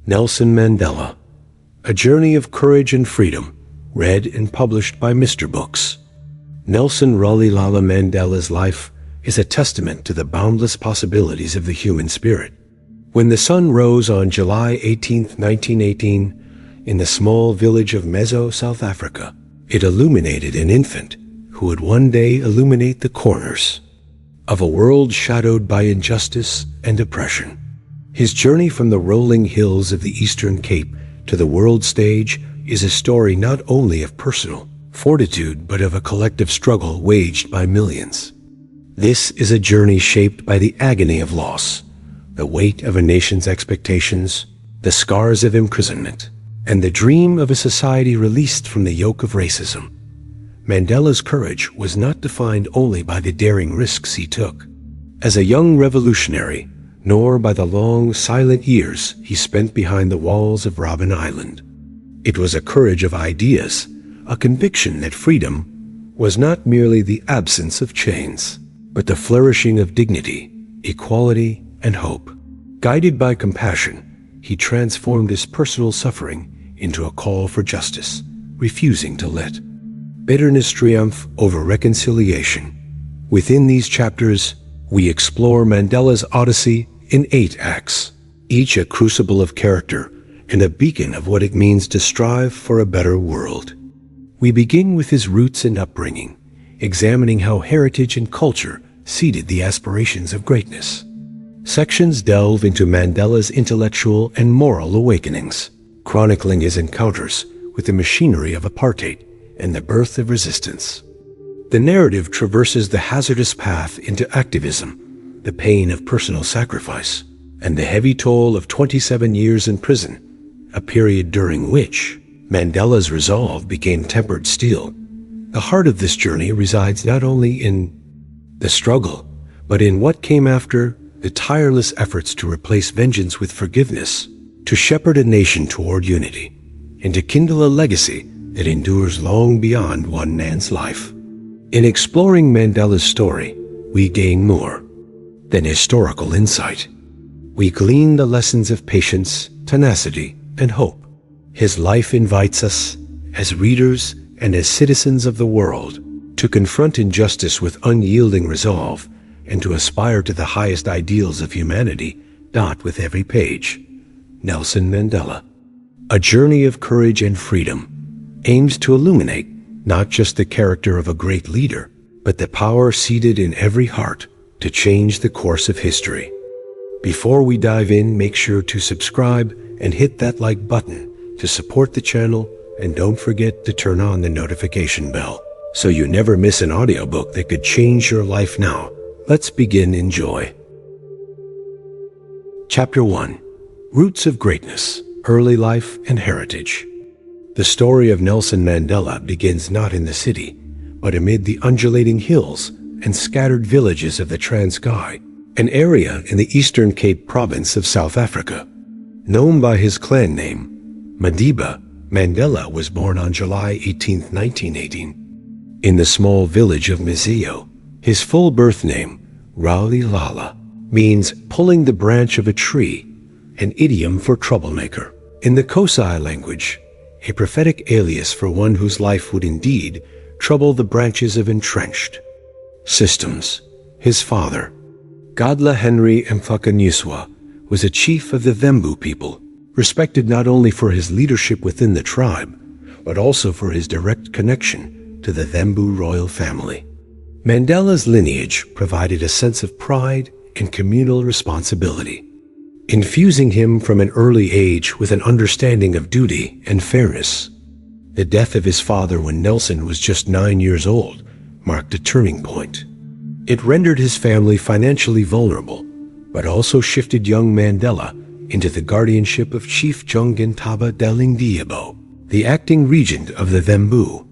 Nelson Mandela, A Journey of Courage and Freedom, read and published by Mr. Books. Nelson Raleigh Mandela's life is a testament to the boundless possibilities of the human spirit. When the sun rose on July 18, 1918, in the small village of Mezo, South Africa, it illuminated an infant who would one day illuminate the corners of a world shadowed by injustice and oppression. His journey from the rolling hills of the Eastern Cape to the world stage is a story not only of personal fortitude but of a collective struggle waged by millions. This is a journey shaped by the agony of loss, the weight of a nation's expectations, the scars of imprisonment, and the dream of a society released from the yoke of racism. Mandela's courage was not defined only by the daring risks he took as a young revolutionary, nor by the long, silent years he spent behind the walls of Robben Island. It was a courage of ideas, a conviction that freedom was not merely the absence of chains, but the flourishing of dignity, equality, and hope. Guided by compassion, he transformed his personal suffering into a call for justice, refusing to let bitterness triumph over reconciliation. Within these chapters, we explore Mandela's odyssey in 8 acts, each a crucible of character and a beacon of what it means to strive for a better world. We begin with his roots and upbringing, examining how heritage and culture seeded the aspirations of greatness. Sections delve into Mandela's intellectual and moral awakenings, chronicling his encounters with the machinery of apartheid and the birth of resistance. The narrative traverses the hazardous path into activism, the pain of personal sacrifice, and the heavy toll of 27 years in prison, a period during which Mandela's resolve became tempered steel. The heart of this journey resides not only in the struggle, but in what came after: the tireless efforts to replace vengeance with forgiveness, to shepherd a nation toward unity, and to kindle a legacy that endures long beyond one man's life. In exploring Mandela's story, we gain more than historical insight. We glean the lessons of patience, tenacity, and hope. His life invites us, as readers and as citizens of the world, to confront injustice with unyielding resolve and to aspire to the highest ideals of humanity. With every page. Nelson Mandela, A Journey of Courage and Freedom, aims to illuminate not just the character of a great leader, but the power seated in every heart to change the course of history. Before we dive in, make sure to subscribe and hit that like button to support the channel, and don't forget to turn on the notification bell so you never miss an audiobook that could change your life. Now, let's begin. Enjoy. Chapter 1. Roots of Greatness, Early Life and Heritage. The story of Nelson Mandela begins not in the city, but amid the undulating hills and scattered villages of the Transkei, an area in the Eastern Cape province of South Africa. Known by his clan name, Madiba, Mandela was born on July 18, 1918. In the small village of Mezo, his full birth name, Raleigh Lala, means pulling the branch of a tree, an idiom for troublemaker. In the Kosai language, a prophetic alias for one whose life would indeed trouble the branches of entrenched systems. His father, Godla Henry Mfakanyiswa, was a chief of the Thembu people, respected not only for his leadership within the tribe, but also for his direct connection to the Thembu royal family. Mandela's lineage provided a sense of pride and communal responsibility, infusing him from an early age with an understanding of duty and fairness. The death of his father when Nelson was just 9 years old marked a turning point. It rendered his family financially vulnerable, but also shifted young Mandela into the guardianship of Chief Jongintaba Dalindyebo, the acting regent of the Thembu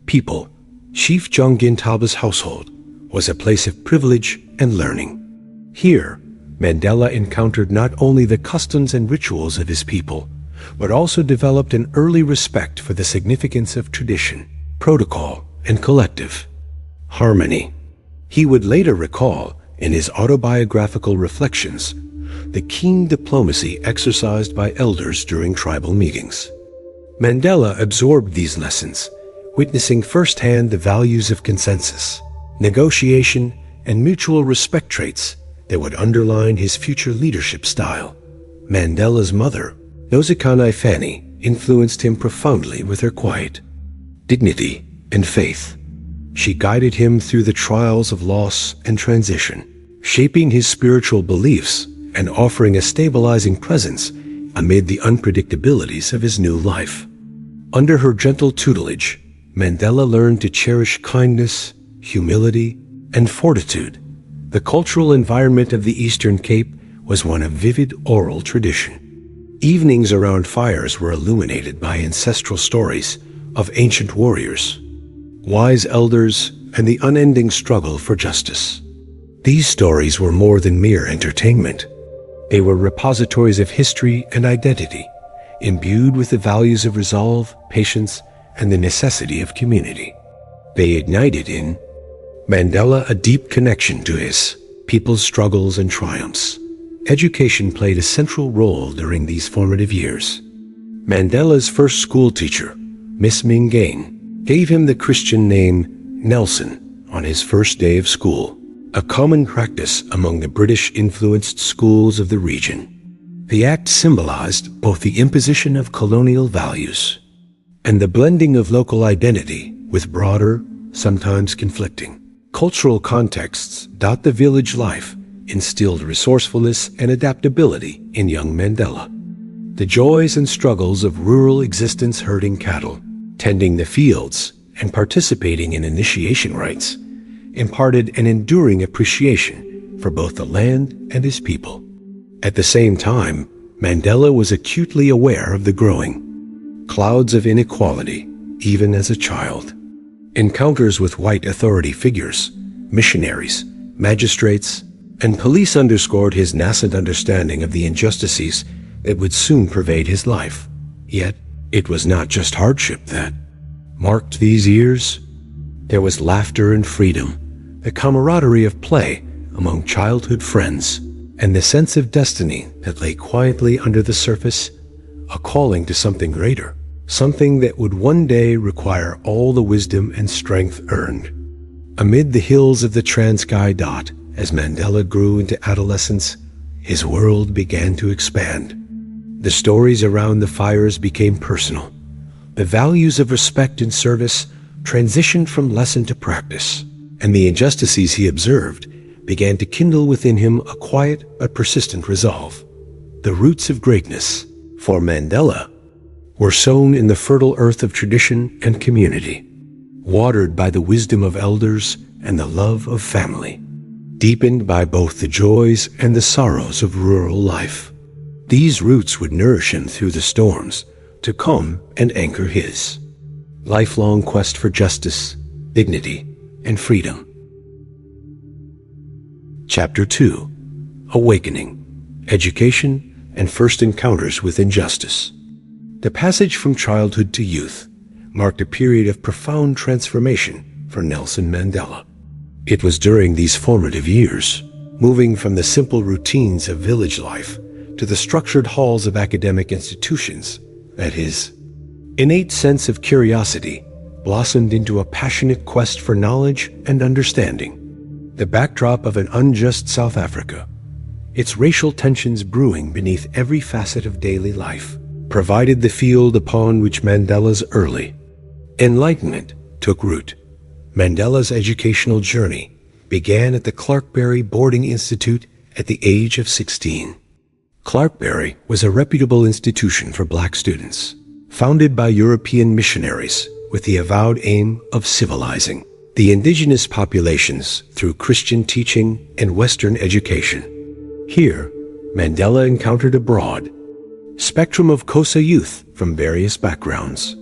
people. Chief Jongintaba's household was a place of privilege and learning. Here, Mandela encountered not only the customs and rituals of his people, but also developed an early respect for the significance of tradition, protocol, and collective harmony. He would later recall, in his autobiographical reflections, the keen diplomacy exercised by elders during tribal meetings. Mandela absorbed these lessons, witnessing firsthand the values of consensus, negotiation, and mutual respect traits that would underline his future leadership style. Mandela's mother, Nozikana Ifani, influenced him profoundly with her quiet dignity and faith. She guided him through the trials of loss and transition, shaping his spiritual beliefs and offering a stabilizing presence amid the unpredictabilities of his new life. Under her gentle tutelage, Mandela learned to cherish kindness, humility, and fortitude. The cultural environment of the Eastern Cape was one of vivid oral tradition. Evenings around fires were illuminated by ancestral stories of ancient warriors, wise elders, and the unending struggle for justice. These stories were more than mere entertainment. They were repositories of history and identity, imbued with the values of resolve, patience, and the necessity of community. They ignited in Mandela a deep connection to his people's struggles and triumphs. Education played a central role during these formative years. Mandela's first school teacher, Miss Mingane, gave him the Christian name Nelson on his first day of school, a common practice among the British-influenced schools of the region. The act symbolized both the imposition of colonial values and the blending of local identity with broader, sometimes conflicting, cultural contexts. The village life instilled resourcefulness and adaptability in young Mandela. The joys and struggles of rural existence, herding cattle, tending the fields, and participating in initiation rites imparted an enduring appreciation for both the land and his people. At the same time, Mandela was acutely aware of the growing clouds of inequality, even as a child. Encounters with white authority figures, missionaries, magistrates, and police underscored his nascent understanding of the injustices that would soon pervade his life. Yet, it was not just hardship that marked these years. There was laughter and freedom, the camaraderie of play among childhood friends, and the sense of destiny that lay quietly under the surface, a calling to something greater, something that would one day require all the wisdom and strength earned. Amid the hills of the Transkei, as Mandela grew into adolescence, his world began to expand. The stories around the fires became personal. The values of respect and service transitioned from lesson to practice, and the injustices he observed began to kindle within him a quiet but persistent resolve. The roots of greatness, for Mandela, were sown in the fertile earth of tradition and community, watered by the wisdom of elders and the love of family, deepened by both the joys and the sorrows of rural life. These roots would nourish him through the storms to come and anchor his lifelong quest for justice, dignity, and freedom. Chapter 2: Awakening, Education, and First Encounters with Injustice. The passage from childhood to youth marked a period of profound transformation for Nelson Mandela. It was during these formative years, moving from the simple routines of village life to the structured halls of academic institutions, that his innate sense of curiosity blossomed into a passionate quest for knowledge and understanding. The backdrop of an unjust South Africa, its racial tensions brewing beneath every facet of daily life, provided the field upon which Mandela's early enlightenment took root. Mandela's educational journey began at the Clarkberry Boarding Institute at the age of 16. Clarkberry was a reputable institution for black students, founded by European missionaries with the avowed aim of civilizing the indigenous populations through Christian teaching and Western education. Here, Mandela encountered a broad spectrum of Xhosa youth from various backgrounds.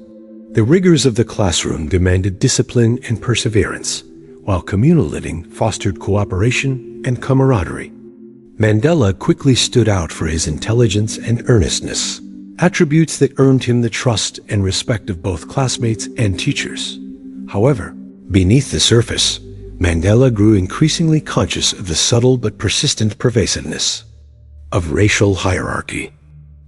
The rigors of the classroom demanded discipline and perseverance, while communal living fostered cooperation and camaraderie. Mandela quickly stood out for his intelligence and earnestness, attributes that earned him the trust and respect of both classmates and teachers. However, beneath the surface, Mandela grew increasingly conscious of the subtle but persistent pervasiveness of racial hierarchy.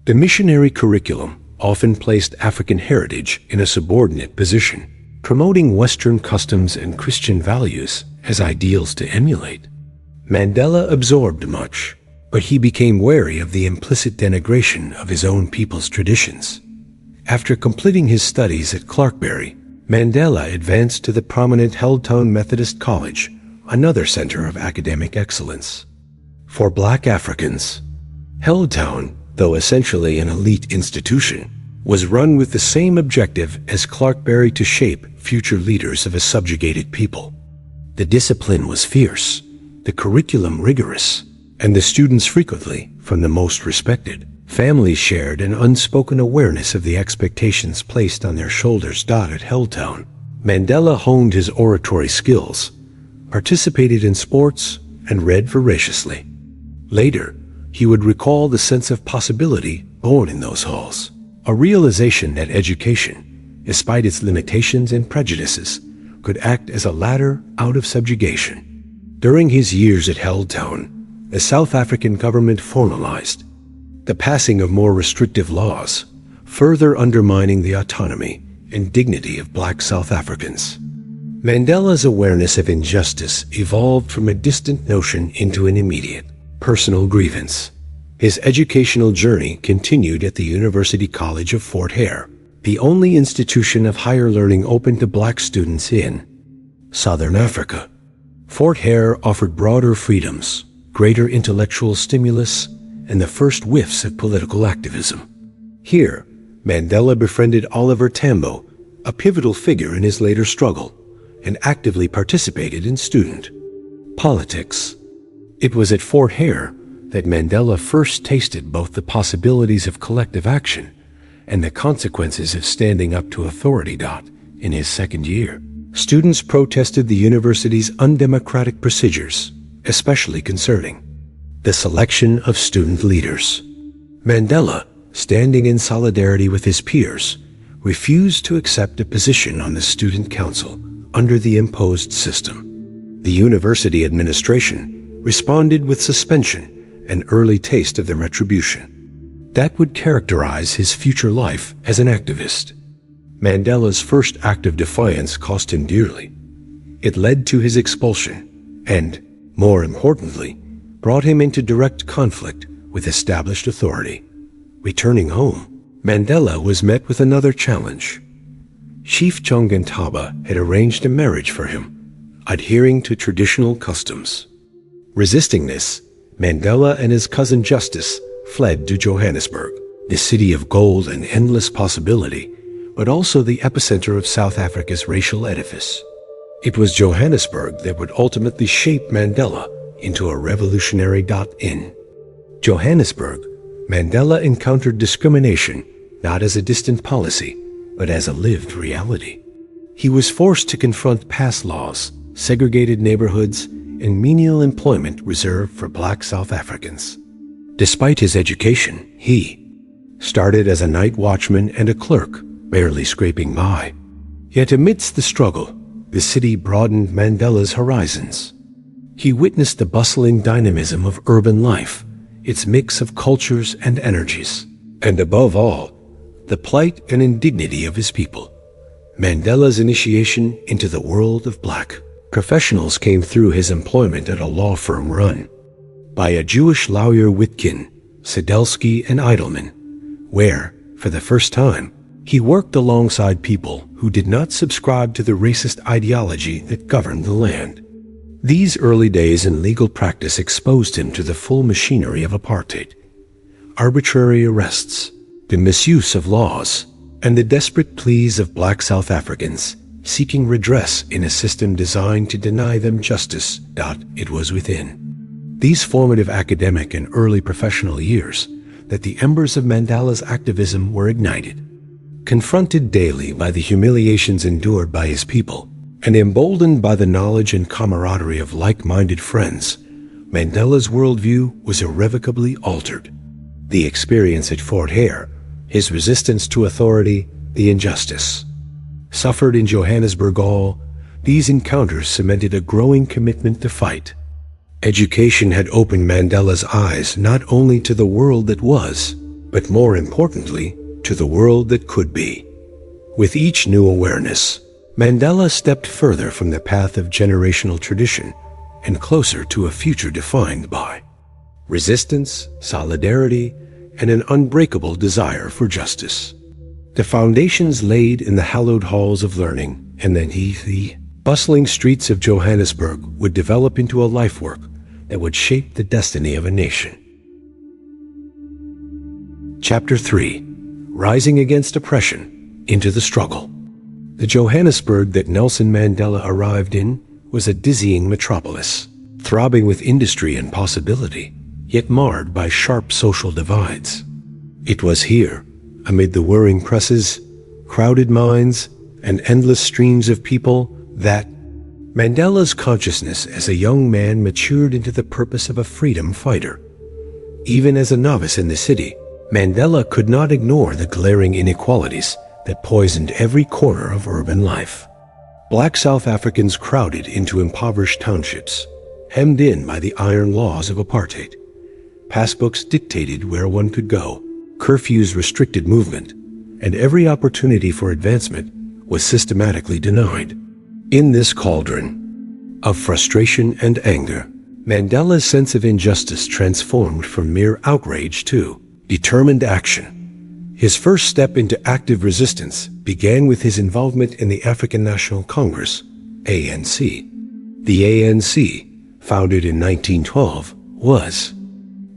The missionary curriculum often placed African heritage in a subordinate position, promoting Western customs and Christian values as ideals to emulate. Mandela absorbed much, but he became wary of the implicit denigration of his own people's traditions. After completing his studies at Clarkberry, Mandela advanced to the prominent Healdtown Methodist College, another center of academic excellence. For Black Africans, Healdtown, though essentially an elite institution, was run with the same objective as Clarkberry to shape future leaders of a subjugated people. The discipline was fierce, the curriculum rigorous, and the students frequently from the most respected. Families shared an unspoken awareness of the expectations placed on their shoulders. At Healdtown, Mandela honed his oratory skills, participated in sports, and read voraciously. Later, he would recall the sense of possibility born in those halls, a realization that education, despite its limitations and prejudices, could act as a ladder out of subjugation. During his years at Healdtown, the South African government formalized the passing of more restrictive laws, further undermining the autonomy and dignity of Black South Africans. Mandela's awareness of injustice evolved from a distant notion into an immediate, personal grievance. His educational journey continued at the University College of Fort Hare, the only institution of higher learning open to Black students in Southern Africa. Fort Hare offered broader freedoms, greater intellectual stimulus, and the first whiffs of political activism. Here, Mandela befriended Oliver Tambo, a pivotal figure in his later struggle, and actively participated in student politics. It was at Fort Hare that Mandela first tasted both the possibilities of collective action and the consequences of standing up to authority. In his second year, students protested the university's undemocratic procedures, especially concerning the selection of student leaders. Mandela, standing in solidarity with his peers, refused to accept a position on the student council under the imposed system. The university administration responded with suspension, an early taste of the retribution that would characterize his future life as an activist. Mandela's first act of defiance cost him dearly. It led to his expulsion and, more importantly, brought him into direct conflict with established authority. Returning home, Mandela was met with another challenge. Chief Chongantaba had arranged a marriage for him, adhering to traditional customs. Resisting this, Mandela and his cousin Justice fled to Johannesburg, the city of gold and endless possibility, but also the epicenter of South Africa's racial edifice. It was Johannesburg that would ultimately shape Mandela into a revolutionary. In Johannesburg, Mandela encountered discrimination not as a distant policy, but as a lived reality. He was forced to confront past laws, segregated neighborhoods, and menial employment reserved for Black South Africans. Despite his education, he started as a night watchman and a clerk, barely scraping by. Yet amidst the struggle, the city broadened Mandela's horizons. He witnessed the bustling dynamism of urban life, its mix of cultures and energies, and above all, the plight and indignity of his people. Mandela's initiation into the world of Black professionals came through his employment at a law firm run by a Jewish lawyer Witkin, Sadelsky, and Eidelman, where, for the first time, he worked alongside people who did not subscribe to the racist ideology that governed the land. These early days in legal practice exposed him to the full machinery of apartheid, arbitrary arrests, the misuse of laws, and the desperate pleas of Black South Africans seeking redress in a system designed to deny them justice. It was within these formative academic and early professional years that the embers of Mandela's activism were ignited. Confronted daily by the humiliations endured by his people, and emboldened by the knowledge and camaraderie of like-minded friends, Mandela's worldview was irrevocably altered. The experience at Fort Hare, his resistance to authority, the injustice suffered in Johannesburg, all these encounters cemented a growing commitment to fight Education had opened Mandela's eyes not only to the world that was, but more importantly, to the world that could be. With each new awareness, Mandela stepped further from the path of generational tradition and closer to a future defined by resistance, solidarity, and an unbreakable desire for justice. The foundations laid in the hallowed halls of learning and then the bustling streets of Johannesburg would develop into a lifework that would shape the destiny of a nation. Chapter 3. Rising Against Oppression, Into the Struggle. The Johannesburg that Nelson Mandela arrived in was a dizzying metropolis, throbbing with industry and possibility, yet marred by sharp social divides. It was here, amid the whirring presses, crowded minds, and endless streams of people, that Mandela's consciousness as a young man matured into the purpose of a freedom fighter. Even as a novice in the city, Mandela could not ignore the glaring inequalities that poisoned every corner of urban life. Black South Africans crowded into impoverished townships, hemmed in by the iron laws of apartheid. Passbooks dictated where one could go, curfews restricted movement, and every opportunity for advancement was systematically denied. In this cauldron of frustration and anger, Mandela's sense of injustice transformed from mere outrage to determined action. His first step into active resistance began with his involvement in the African National Congress, ANC. The ANC, founded in 1912, was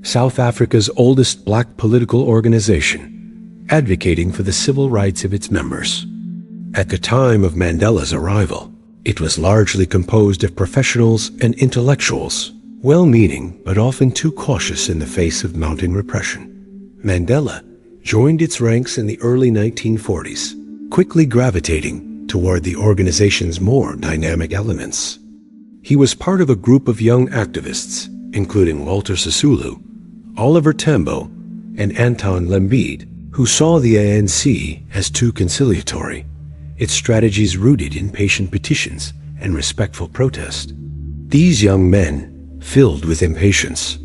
South Africa's oldest black political organization, advocating for the civil rights of its members. At the time of Mandela's arrival, it was largely composed of professionals and intellectuals, well-meaning but often too cautious in the face of mounting repression. Mandela joined its ranks in the early 1940s, quickly gravitating toward the organization's more dynamic elements. He was part of a group of young activists, including Walter Sisulu, Oliver Tambo, and Anton Lembede, who saw the ANC as too conciliatory, its strategies rooted in patient petitions and respectful protest. These young men, filled with impatience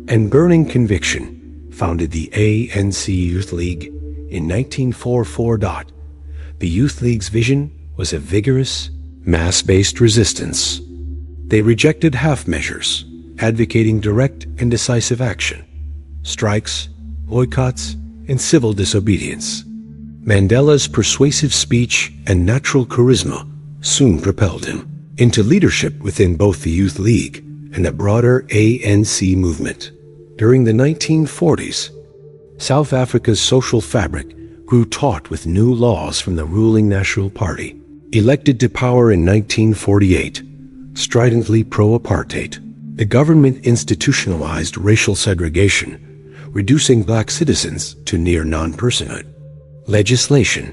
and burning conviction, founded the ANC Youth League in 1944. The Youth League's vision was a vigorous, mass-based resistance. They rejected half measures, advocating direct and decisive action, strikes, boycotts, and civil disobedience. Mandela's persuasive speech and natural charisma soon propelled him into leadership within both the Youth League and the broader ANC movement. During the 1940s, South Africa's social fabric grew taut with new laws from the ruling National Party. Elected to power in 1948, stridently pro-apartheid, the government institutionalized racial segregation, reducing black citizens to near non-personhood. Legislation,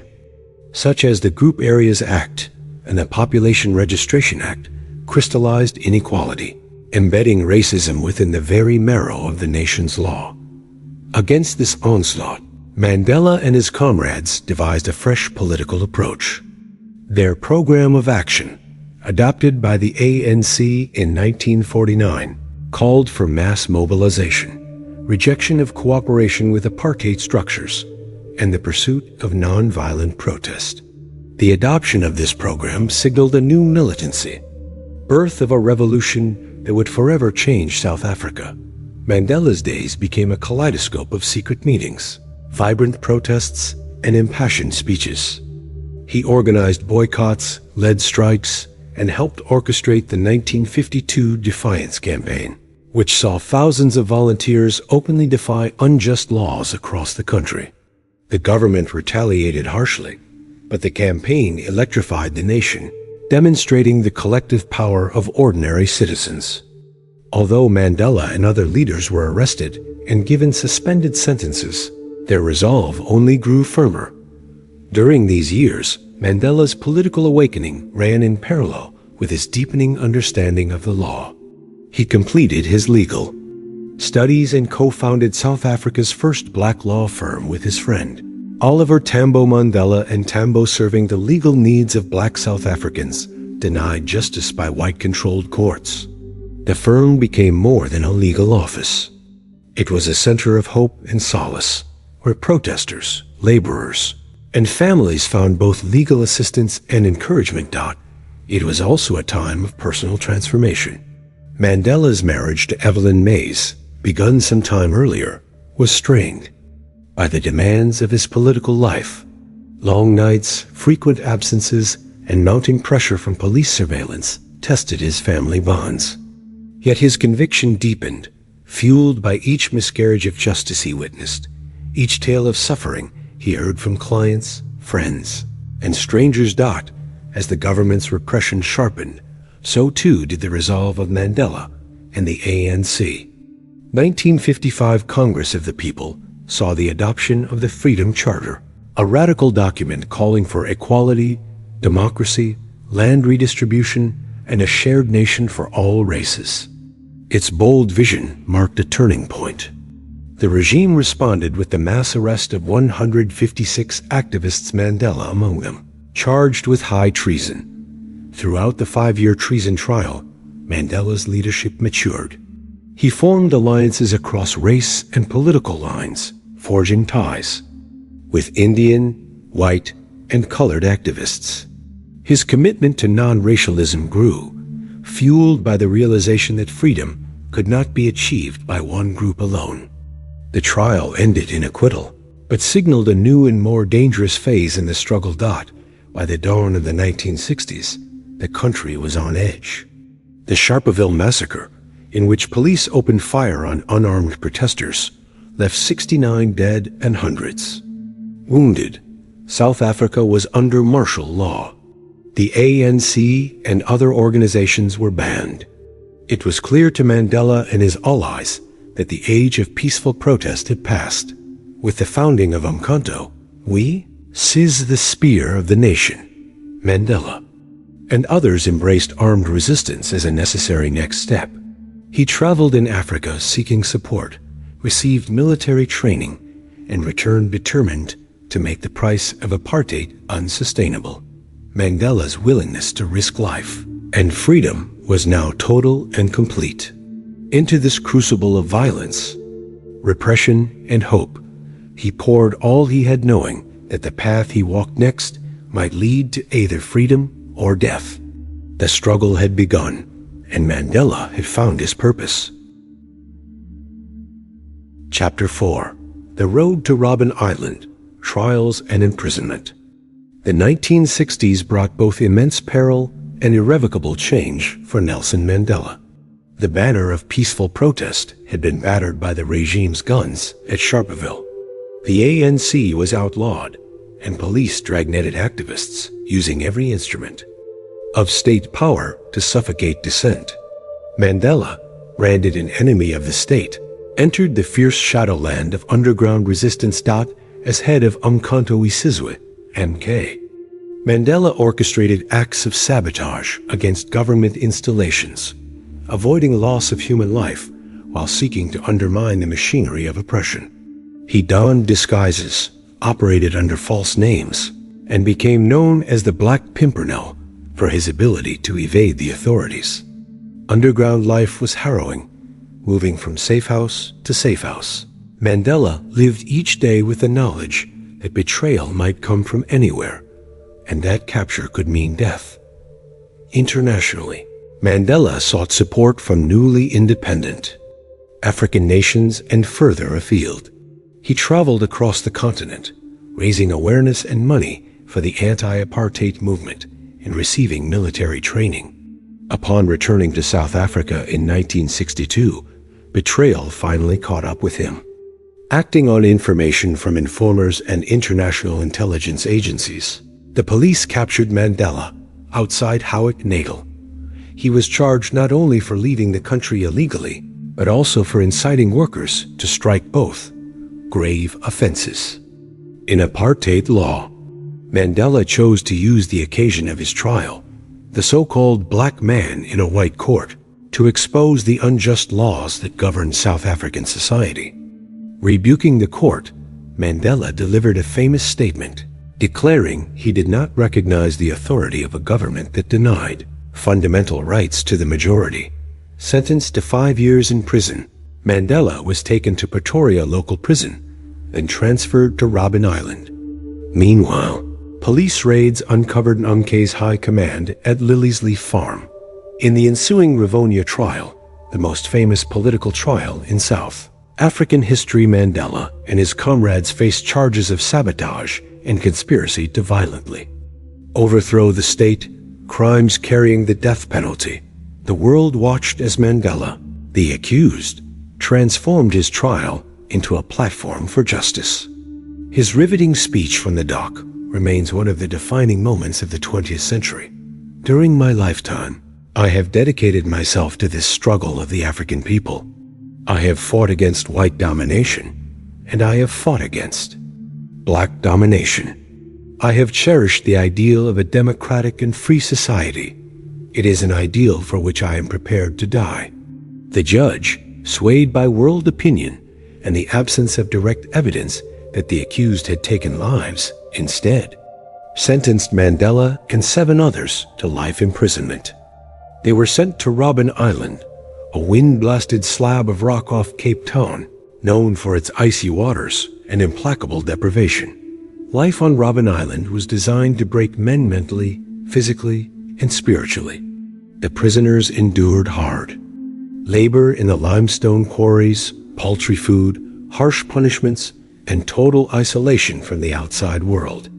such as the Group Areas Act and the Population Registration Act, crystallized inequality, embedding racism within the very marrow of the nation's law. Against this onslaught, Mandela and his comrades devised a fresh political approach. Their program of action, adopted by the ANC in 1949, called for mass mobilization, rejection of cooperation with apartheid structures, and the pursuit of nonviolent protest. The adoption of this program signaled a new militancy, birth of a revolution that would forever change South Africa. Mandela's days became a kaleidoscope of secret meetings, vibrant protests, and impassioned speeches. He organized boycotts, led strikes, and helped orchestrate the 1952 Defiance Campaign, which saw thousands of volunteers openly defy unjust laws across the country. The government retaliated harshly, but the campaign electrified the nation, demonstrating the collective power of ordinary citizens. Although Mandela and other leaders were arrested and given suspended sentences, their resolve only grew firmer. During these years, Mandela's political awakening ran in parallel with his deepening understanding of the law. He completed his legal studies and co-founded South Africa's first black law firm with his friend Oliver Tambo Mandela, and Tambo, serving the legal needs of black South Africans denied justice by white-controlled courts. The firm became more than a legal office. It was a center of hope and solace, where protesters, laborers, and families found both legal assistance and encouragement. It was also a time of personal transformation. Mandela's marriage to Evelyn Mays, begun some time earlier, was strained by the demands of his political life. Long nights, frequent absences, and mounting pressure from police surveillance tested his family bonds. Yet his conviction deepened, fueled by each miscarriage of justice he witnessed, each tale of suffering he heard from clients, friends, and strangers. As the government's repression sharpened, so too did the resolve of Mandela and the ANC. 1955 Congress of the People saw the adoption of the Freedom Charter, a radical document calling for equality, democracy, land redistribution, and a shared nation for all races. Its bold vision marked a turning point. The regime responded with the mass arrest of 156 activists, Mandela among them, charged with high treason. Throughout the 5-year treason trial, Mandela's leadership matured. He formed alliances across race and political lines, forging ties with Indian, white, and colored activists. His commitment to non-racialism grew, fueled by the realization that freedom could not be achieved by one group alone. The trial ended in acquittal, but signaled a new and more dangerous phase in the struggle. By the dawn of the 1960s, the country was on edge. The Sharpeville massacre, in which police opened fire on unarmed protesters, left 69 dead and hundreds wounded. South Africa was under martial law. The ANC and other organizations were banned. It was clear to Mandela and his allies that the age of peaceful protest had passed. With the founding of Umkhonto, we seize the spear of the nation. Mandela and others embraced armed resistance as a necessary next step. He traveled in Africa seeking support, received military training, and returned determined to make the price of apartheid unsustainable. Mandela's willingness to risk life and freedom was now total and complete. Into this crucible of violence, repression, and hope, he poured all he had, knowing that the path he walked next might lead to either freedom or death. The struggle had begun, and Mandela had found his purpose. Chapter 4. The Road to Robben Island, Trials and Imprisonment. The 1960s brought both immense peril and irrevocable change for Nelson Mandela. The banner of peaceful protest had been battered by the regime's guns at Sharpeville. The ANC was outlawed, and police dragnetted activists using every instrument of state power to suffocate dissent. Mandela, branded an enemy of the state, entered the fierce shadowland of underground resistance. As head of Umkhonto Isizwe, MK, Mandela orchestrated acts of sabotage against government installations, avoiding loss of human life while seeking to undermine the machinery of oppression. He donned disguises, operated under false names, and became known as the Black Pimpernel for his ability to evade the authorities. Underground life was harrowing, moving from safe house to safe house. Mandela lived each day with the knowledge that betrayal might come from anywhere, and that capture could mean death. Internationally, Mandela sought support from newly independent African nations and further afield. He traveled across the continent, raising awareness and money for the anti-apartheid movement and receiving military training. Upon returning to South Africa in 1962, betrayal finally caught up with him. Acting on information from informers and international intelligence agencies, the police captured Mandela outside Howick Natal. He was charged not only for leaving the country illegally, but also for inciting workers to strike, both grave offenses. In apartheid law, Mandela chose to use the occasion of his trial, the so-called black man in a white court, to expose the unjust laws that governed South African society. Rebuking the court, Mandela delivered a famous statement, declaring he did not recognize the authority of a government that denied fundamental rights to the majority. Sentenced to 5 years in prison, Mandela was taken to Pretoria local prison, then transferred to Robben Island. Meanwhile, police raids uncovered Umke's high command at Lily's Leaf Farm. In the ensuing Rivonia trial, the most famous political trial in South African history, Mandela and his comrades faced charges of sabotage and conspiracy to violently overthrow the state, crimes carrying the death penalty. The world watched as Mandela, the accused, transformed his trial into a platform for justice. His riveting speech from the dock remains one of the defining moments of the 20th century. During my lifetime, I have dedicated myself to this struggle of the African people. I have fought against white domination, and I have fought against black domination. I have cherished the ideal of a democratic and free society. It is an ideal for which I am prepared to die. The judge, swayed by world opinion and the absence of direct evidence that the accused had taken lives, instead sentenced Mandela and 7 others to life imprisonment. They were sent to Robben Island, a wind-blasted slab of rock off Cape Town, known for its icy waters and implacable deprivation. Life on Robben Island was designed to break men mentally, physically, and spiritually. The prisoners endured hard labor in the limestone quarries, paltry food, harsh punishments, and total isolation from the outside world.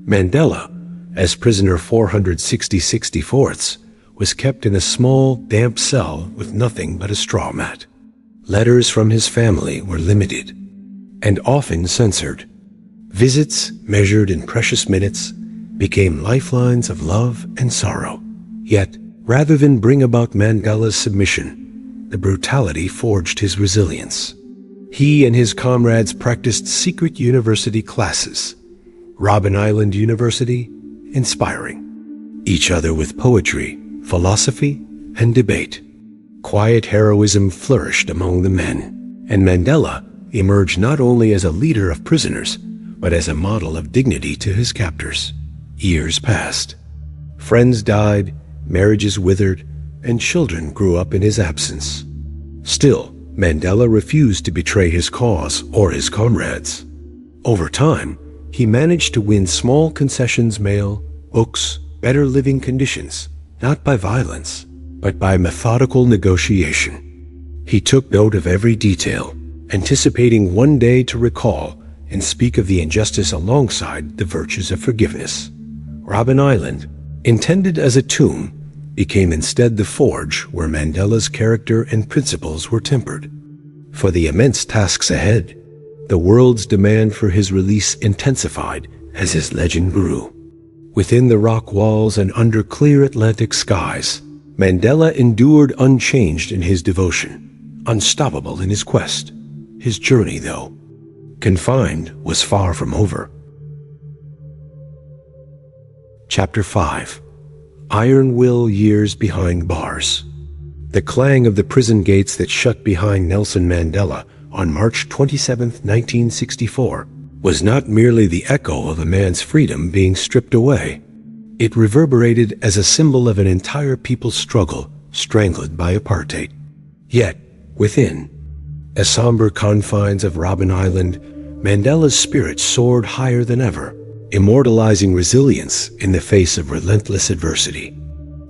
Mandela, as prisoner 460/64, was kept in a small, damp cell with nothing but a straw mat. Letters from his family were limited and often censored. Visits, measured in precious minutes, became lifelines of love and sorrow. Yet, rather than bring about Mandela's submission, the brutality forged his resilience. He and his comrades practiced secret university classes, Robben Island University, inspiring each other with poetry, philosophy, and debate. Quiet heroism flourished among the men, and Mandela emerged not only as a leader of prisoners, but as a model of dignity to his captors. Years passed. Friends died, marriages withered, and children grew up in his absence. Still, Mandela refused to betray his cause or his comrades. Over time, he managed to win small concessions, mail, books, better living conditions, not by violence, but by methodical negotiation. He took note of every detail, anticipating one day to recall and speak of the injustice alongside the virtues of forgiveness. Robben Island, intended as a tomb, became instead the forge where Mandela's character and principles were tempered. For the immense tasks ahead, the world's demand for his release intensified as his legend grew. Within the rock walls and under clear Atlantic skies, Mandela endured unchanged in his devotion, unstoppable in his quest. His journey, though confined, was far from over. Chapter 5. Iron Will Years Behind Bars. The clang of the prison gates that shut behind Nelson Mandela on March 27, 1964, was not merely the echo of a man's freedom being stripped away. It reverberated as a symbol of an entire people's struggle strangled by apartheid. Yet, within the somber confines of Robben Island, Mandela's spirit soared higher than ever, immortalizing resilience in the face of relentless adversity.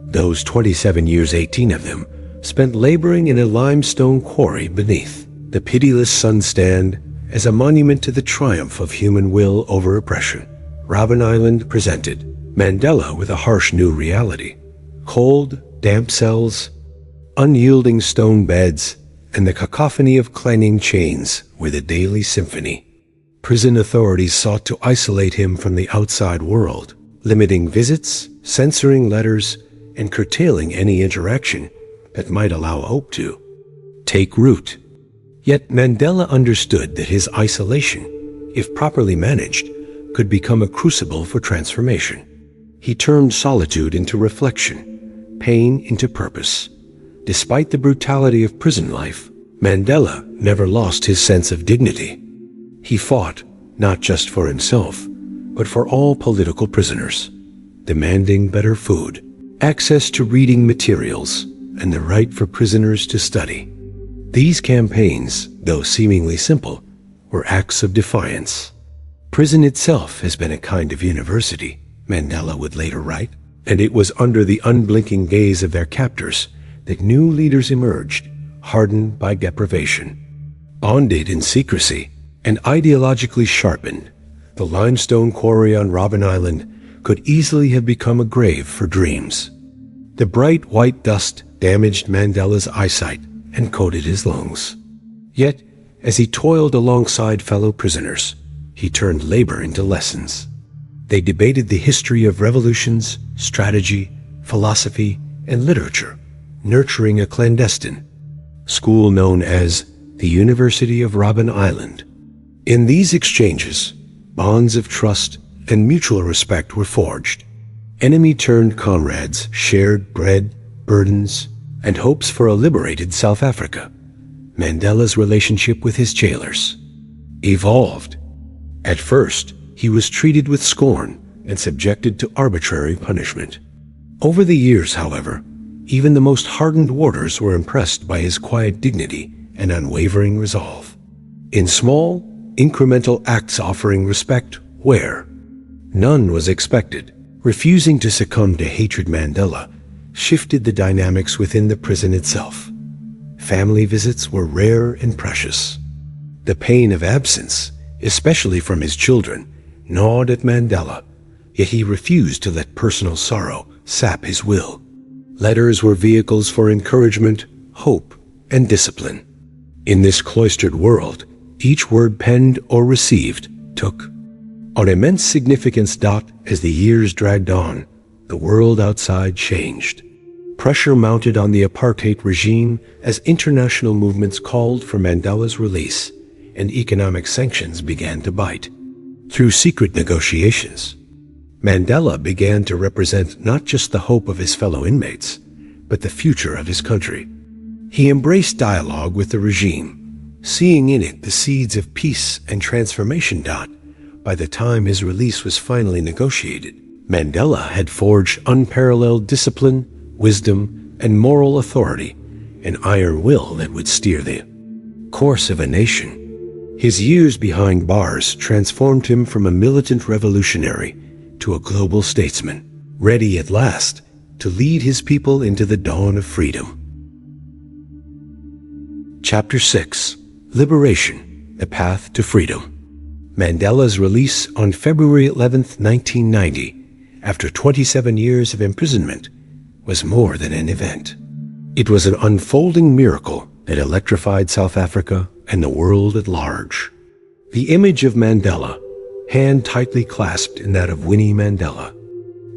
Those 27 years, 18 of them, spent laboring in a limestone quarry beneath the pitiless sun stand as a monument to the triumph of human will over oppression. Robben Island presented Mandela with a harsh new reality. Cold, damp cells, unyielding stone beds, and the cacophony of clanging chains were the daily symphony. Prison authorities sought to isolate him from the outside world, limiting visits, censoring letters, and curtailing any interaction that might allow hope to take root. Yet Mandela understood that his isolation, if properly managed, could become a crucible for transformation. He turned solitude into reflection, pain into purpose. Despite the brutality of prison life, Mandela never lost his sense of dignity. He fought not just for himself, but for all political prisoners, demanding better food, access to reading materials, and the right for prisoners to study. These campaigns, though seemingly simple, were acts of defiance. "Prison itself has been a kind of university," Mandela would later write, and it was under the unblinking gaze of their captors that new leaders emerged, hardened by deprivation. Bonded in secrecy and ideologically sharpened, the limestone quarry on Robben Island could easily have become a grave for dreams. The bright white dust damaged Mandela's eyesight and coated his lungs. Yet, as he toiled alongside fellow prisoners, he turned labor into lessons. They debated the history of revolutions, strategy, philosophy, and literature, nurturing a clandestine school known as the University of Robben Island. In these exchanges, bonds of trust and mutual respect were forged. Enemy-turned comrades shared bread, burdens, and hopes for a liberated South Africa. Mandela's relationship with his jailers evolved. At first, he was treated with scorn and subjected to arbitrary punishment. Over the years, however, even the most hardened warders were impressed by his quiet dignity and unwavering resolve. In small, incremental acts offering respect where none was expected, refusing to succumb to hatred, Mandela shifted the dynamics within the prison itself. Family visits were rare and precious. The pain of absence, especially from his children, gnawed at Mandela, yet he refused to let personal sorrow sap his will. Letters were vehicles for encouragement, hope, and discipline. In this cloistered world, each word penned or received took on immense significance. As the years dragged on, the world outside changed. Pressure mounted on the apartheid regime as international movements called for Mandela's release, and economic sanctions began to bite. Through secret negotiations, Mandela began to represent not just the hope of his fellow inmates, but the future of his country. He embraced dialogue with the regime, seeing in it the seeds of peace and transformation. By the time his release was finally negotiated, Mandela had forged unparalleled discipline, wisdom, and moral authority, an iron will that would steer the course of a nation. His years behind bars transformed him from a militant revolutionary to a global statesman, ready at last to lead his people into the dawn of freedom. Chapter 6: Liberation, the Path to Freedom. Mandela's release on February 11, 1990, after 27 years of imprisonment, was more than an event. It was an unfolding miracle that electrified South Africa and the world at large. The image of Mandela, hand tightly clasped in that of Winnie Mandela,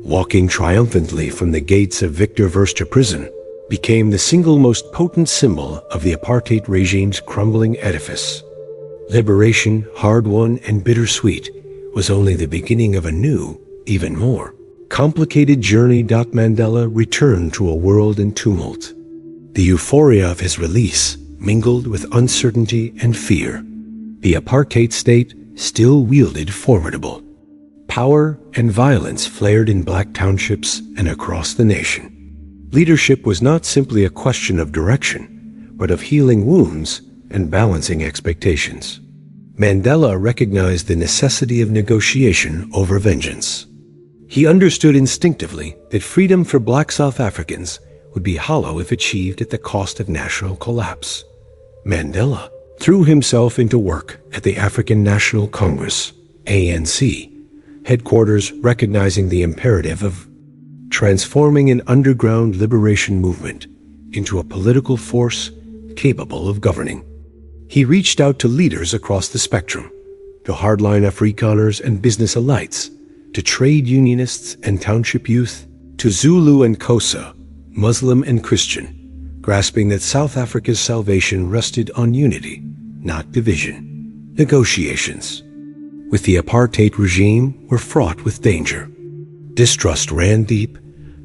walking triumphantly from the gates of Victor Verster prison, became the single most potent symbol of the apartheid regime's crumbling edifice. Liberation, hard-won and bittersweet, was only the beginning of a new, even more complicated journey. Mandela returned to a world in tumult. The euphoria of his release mingled with uncertainty and fear. The apartheid state still wielded formidable power, and violence flared in black townships and across the nation. Leadership was not simply a question of direction, but of healing wounds and balancing expectations. Mandela recognized the necessity of negotiation over vengeance. He understood instinctively that freedom for black South Africans would be hollow if achieved at the cost of national collapse. Mandela threw himself into work at the African National Congress, ANC, headquarters, recognizing the imperative of transforming an underground liberation movement into a political force capable of governing. He reached out to leaders across the spectrum, to hardline Afrikaners and business elites, to trade unionists and township youth, to Zulu and Xhosa, Muslim and Christian, grasping that South Africa's salvation rested on unity, not division. Negotiations with the apartheid regime were fraught with danger. Distrust ran deep,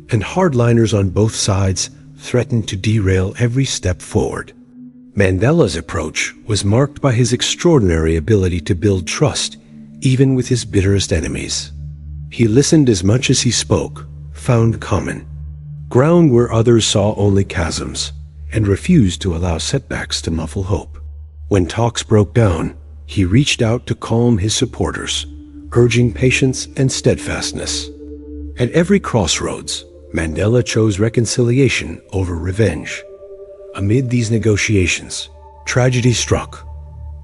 and hardliners on both sides threatened to derail every step forward. Mandela's approach was marked by his extraordinary ability to build trust, even with his bitterest enemies. He listened as much as he spoke, found common ground where others saw only chasms, and refused to allow setbacks to muffle hope. When talks broke down, he reached out to calm his supporters, urging patience and steadfastness. At every crossroads, Mandela chose reconciliation over revenge. Amid these negotiations, tragedy struck.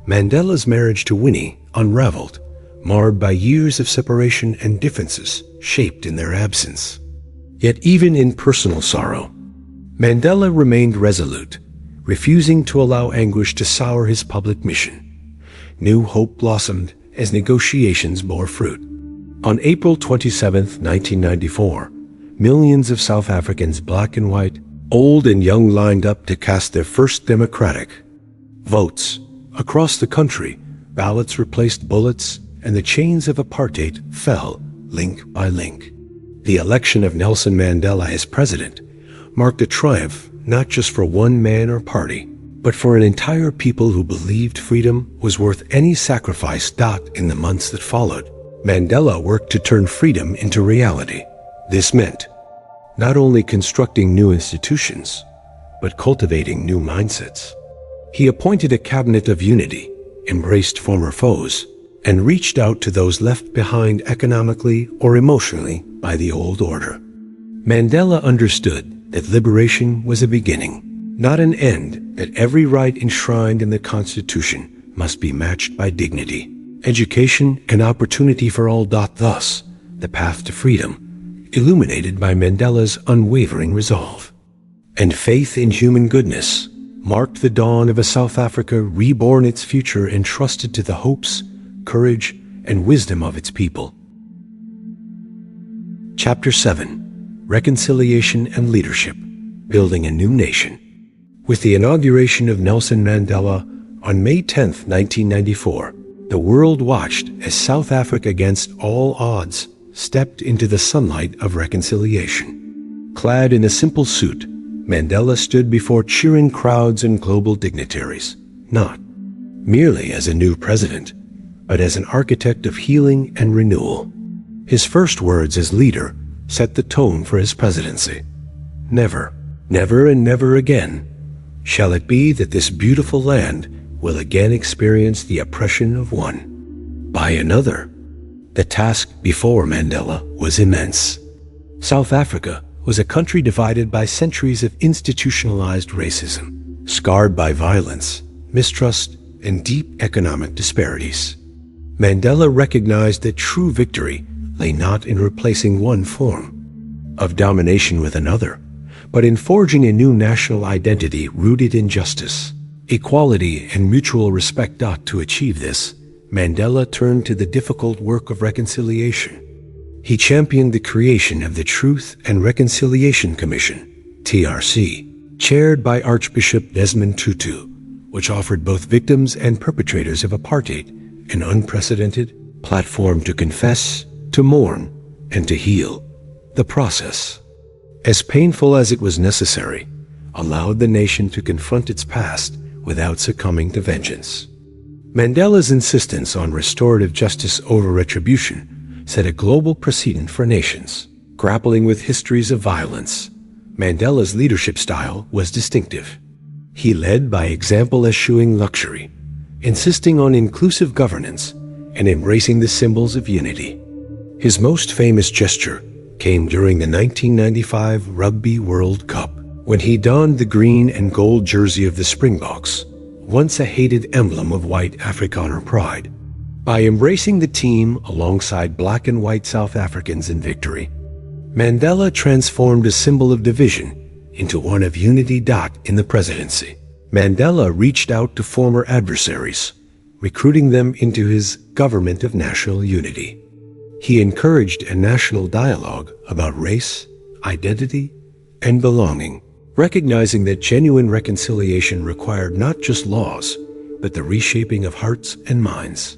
Mandela's marriage to Winnie unraveled, marred by years of separation and differences shaped in their absence. Yet even in personal sorrow, Mandela remained resolute, refusing to allow anguish to sour his public mission. New hope blossomed as negotiations bore fruit. On April 27, 1994, millions of South Africans, black and white, old and young, lined up to cast their first democratic votes. Across the country, ballots replaced bullets, and the chains of apartheid fell link by link. The election of Nelson Mandela as president marked a triumph not just for one man or party, but for an entire people who believed freedom was worth any sacrifice. In the months that followed, Mandela worked to turn freedom into reality. This meant not only constructing new institutions, but cultivating new mindsets. He appointed a cabinet of unity, embraced former foes, and reached out to those left behind economically or emotionally by the old order. Mandela understood that liberation was a beginning, not an end, that every right enshrined in the Constitution must be matched by dignity, education, and opportunity for all. Thus, the path to freedom, illuminated by Mandela's unwavering resolve and faith in human goodness, marked the dawn of a South Africa reborn, its future entrusted to the hopes, courage, and wisdom of its people. Chapter 7: Reconciliation and Leadership, Building a New Nation. With the inauguration of Nelson Mandela on May 10, 1994, the world watched as South Africa, against all odds, stepped into the sunlight of reconciliation. Clad in a simple suit, Mandela stood before cheering crowds and global dignitaries, not merely as a new president, but as an architect of healing and renewal. His first words as leader set the tone for his presidency. Never, never and never again shall it be that this beautiful land will again experience the oppression of one by another. The task before Mandela was immense. South Africa was a country divided by centuries of institutionalized racism, scarred by violence, mistrust, and deep economic disparities. Mandela recognized that true victory lay not in replacing one form of domination with another, but in forging a new national identity rooted in justice, equality, and mutual respect. To achieve this, Mandela turned to the difficult work of reconciliation. He championed the creation of the Truth and Reconciliation Commission, TRC, chaired by Archbishop Desmond Tutu, which offered both victims and perpetrators of apartheid an unprecedented platform to confess, to mourn, and to heal. The process, as painful as it was necessary, allowed the nation to confront its past without succumbing to vengeance. Mandela's insistence on restorative justice over retribution set a global precedent for nations grappling with histories of violence. Mandela's leadership style was distinctive. He led by example, eschewing luxury, insisting on inclusive governance, and embracing the symbols of unity. His most famous gesture came during the 1995 Rugby World Cup, when he donned the green and gold jersey of the Springboks, once a hated emblem of white Afrikaner pride. By embracing the team alongside black and white South Africans in victory, Mandela transformed a symbol of division into one of unity. In the presidency, Mandela reached out to former adversaries, recruiting them into his government of national unity. He encouraged a national dialogue about race, identity, and belonging, recognizing that genuine reconciliation required not just laws, but the reshaping of hearts and minds.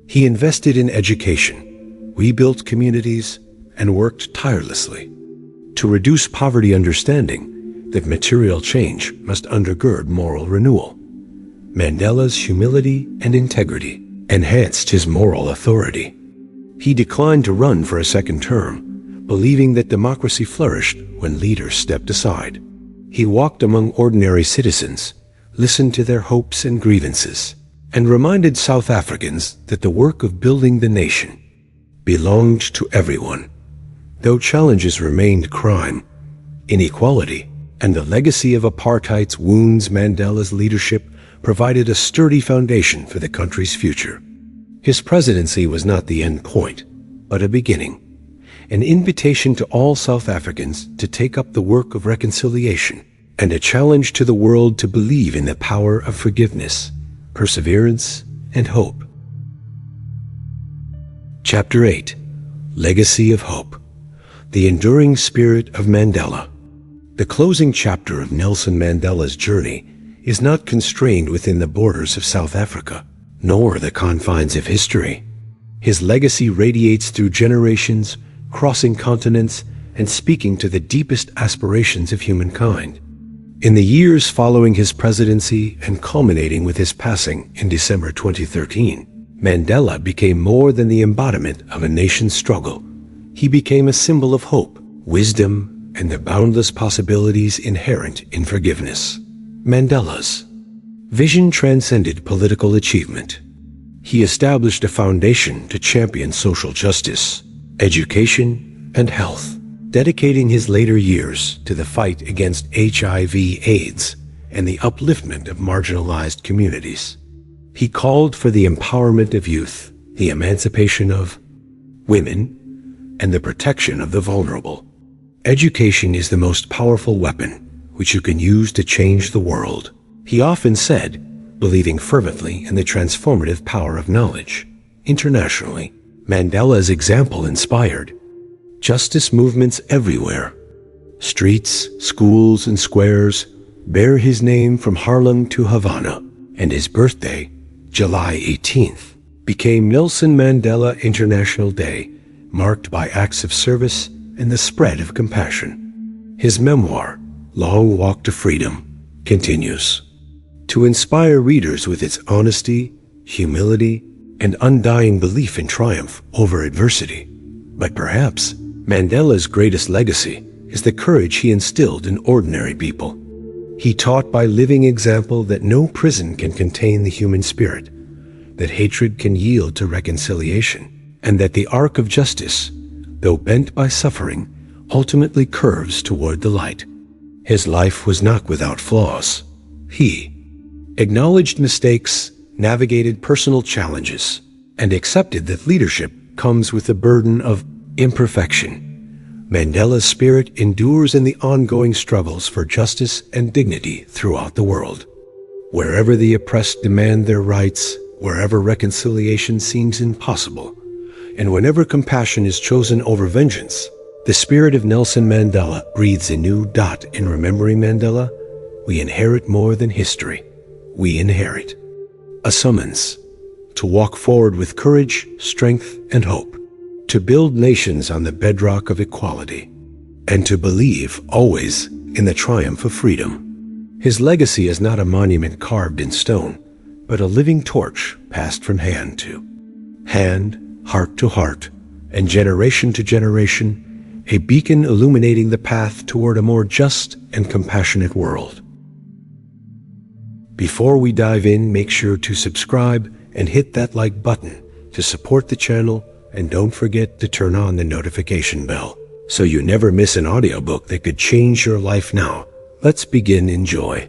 He invested in education, rebuilt communities, and worked tirelessly to reduce poverty, understanding that material change must undergird moral renewal. Mandela's humility and integrity enhanced his moral authority. He declined to run for a second term, believing that democracy flourished when leaders stepped aside. He walked among ordinary citizens, listened to their hopes and grievances, and reminded South Africans that the work of building the nation belonged to everyone. Though challenges remained crime, inequality, and the legacy of apartheid's wounds, Mandela's leadership provided a sturdy foundation for the country's future. His presidency was not the end point, but a beginning, an invitation to all South Africans to take up the work of reconciliation, and a challenge to the world to believe in the power of forgiveness, perseverance, and hope. Chapter 8. Legacy of Hope. The Enduring Spirit of Mandela. The closing chapter of Nelson Mandela's journey is not constrained within the borders of South Africa, nor the confines of history. His legacy radiates through generations, crossing continents, and speaking to the deepest aspirations of humankind. In the years following his presidency and culminating with his passing in December 2013, Mandela became more than the embodiment of a nation's struggle. He became a symbol of hope, wisdom, and the boundless possibilities inherent in forgiveness. Mandela's vision transcended political achievement. He established a foundation to champion social justice, education, and health, dedicating his later years to the fight against HIV/AIDS and the upliftment of marginalized communities. He called for the empowerment of youth, the emancipation of women, and the protection of the vulnerable. Education is the most powerful weapon which you can use to change the world, he often said, believing fervently in the transformative power of knowledge. Internationally, Mandela's example inspired justice movements everywhere. Streets, schools, and squares bear his name from Harlem to Havana, and his birthday, July 18th, became Nelson Mandela International Day, marked by acts of service and the spread of compassion. His memoir, Long Walk to Freedom, continues to inspire readers with its honesty, humility, and undying belief in triumph over adversity. But perhaps Mandela's greatest legacy is the courage he instilled in ordinary people. He taught by living example that no prison can contain the human spirit, that hatred can yield to reconciliation, and that the arc of justice, though bent by suffering, ultimately curves toward the light. His life was not without flaws. He acknowledged mistakes, navigated personal challenges, and accepted that leadership comes with the burden of imperfection. Mandela's spirit endures in the ongoing struggles for justice and dignity throughout the world. Wherever the oppressed demand their rights, wherever reconciliation seems impossible, and whenever compassion is chosen over vengeance, the spirit of Nelson Mandela breathes a new dot. In remembering Mandela, we inherit more than history. We inherit a summons to walk forward with courage, strength, and hope, to build nations on the bedrock of equality, and to believe always in the triumph of freedom. His legacy is not a monument carved in stone, but a living torch passed from hand to hand, heart to heart, and generation to generation, a beacon illuminating the path toward a more just and compassionate world. Before we dive in, make sure to subscribe and hit that like button to support the channel, and don't forget to turn on the notification bell so you never miss an audiobook that could change your life now. Let's begin. Enjoy.